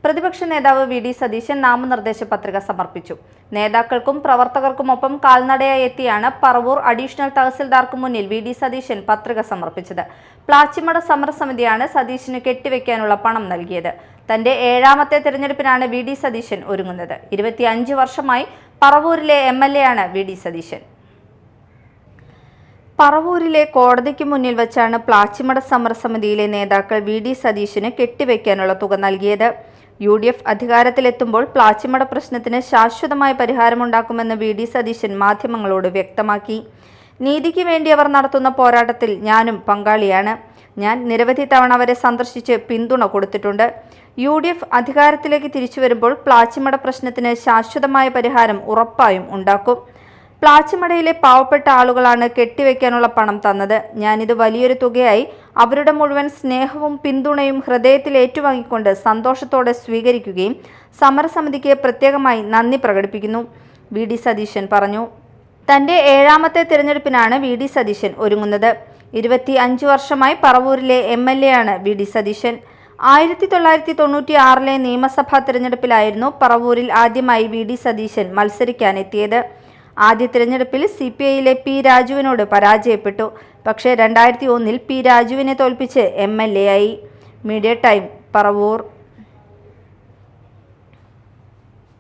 പ്രതിപക്ഷ നേതാവ് വി.ഡി. സതീശൻ നാമനിർദ്ദേശ പത്രിക സമർപ്പിച്ചു. നേതാക്കൾക്കും പ്രവർത്തകർക്കുമൊപ്പം കാൽനടയായി എത്തിയാണ് പറവൂർ അഡീഷണൽ തഹസിൽദാർക്ക് മുന്നിൽ വി.ഡി. സതീശൻ പത്രിക സമർപ്പിച്ചത്. പ്ലാച്ചിമട സമരസമിതിയാണ് സതീശന് കെട്ടിവെക്കാനുള്ള പണം നൽകിയത്. തന്റെ 7ാമത്തെ തെരഞ്ഞെടുപ്പിനാണ് വി.ഡി. സതീശൻ ഒരുങ്ങുന്നത്. 25 വർഷമായി പറവൂരിലെ MLA ആണ് വി.ഡി. സതീശൻ. പറവൂരിലെ കോടതിക്ക് മുന്നിൽ വച്ചാണ് പ്ലാച്ചിമട സമരസമിതിയിലെ നേതാക്കൾ വി.ഡി. സതീശന് കെട്ടിവെക്കാനുള്ള തുക നൽകിയത്. UDF അധികാരത്തിലെത്തുമ്പോൾ പ്ലാച്ചിമട പ്രശ്നത്തിന് ശാശ്വതമായ പരിഹാരമുണ്ടാക്കുമെന്ന് വി.ഡി. സതീശൻ മാധ്യമങ്ങളോട് വ്യക്തമാക്കി. നീതിക്ക് വേണ്ടി അവർ നടത്തുന്ന പോരാട്ടത്തിൽ ഞാനും പങ്കാളിയാണ്. ഞാൻ നിരവധി തവണ അവരെ സന്ദർശിച്ച് പിന്തുണ കൊടുത്തിട്ടുണ്ട്. UDF അധികാരത്തിലേക്ക് തിരിച്ചു വരുമ്പോൾ പ്ലാച്ചിമട പ്രശ്നത്തിന് ശാശ്വതമായ പരിഹാരം ഉറപ്പായും ഉണ്ടാക്കും. പ്ലാച്ചിമടയിലെ പാവപ്പെട്ട ആളുകളാണ് കെട്ടിവെക്കാനുള്ള പണം തന്നത്. ഞാനിത് വലിയൊരു തുകയായി അവരുടെ മുഴുവൻ സ്നേഹവും പിന്തുണയും ഹൃദയത്തിൽ ഏറ്റുവാങ്ങിക്കൊണ്ട് സന്തോഷത്തോടെ സ്വീകരിക്കുകയും സമരസമിതിക്ക് പ്രത്യേകമായി നന്ദി പ്രകടിപ്പിക്കുന്നു, വി.ഡി. സതീശൻ പറഞ്ഞു. തന്റെ 7ാമത്തെ തിരഞ്ഞെടുപ്പിനാണ് വി.ഡി. സതീശൻ ഒരുങ്ങുന്നത്. 25 വർഷമായി പറവൂരിലെ MLA ആണ് വി.ഡി. സതീശൻ. 1996 നിയമസഭാ തിരഞ്ഞെടുപ്പിലായിരുന്നു പറവൂരിൽ ആദ്യമായി വി.ഡി. സതീശൻ മത്സരിക്കാനെത്തിയത്. ആദ്യ തിരഞ്ഞെടുപ്പിൽ CPIയിലെ P. രാജുവിനോട് പരാജയപ്പെട്ടു. പക്ഷേ 2001 P. രാജുവിനെ തോൽപ്പിച്ച് MLA ആയി. Media time, Paravur.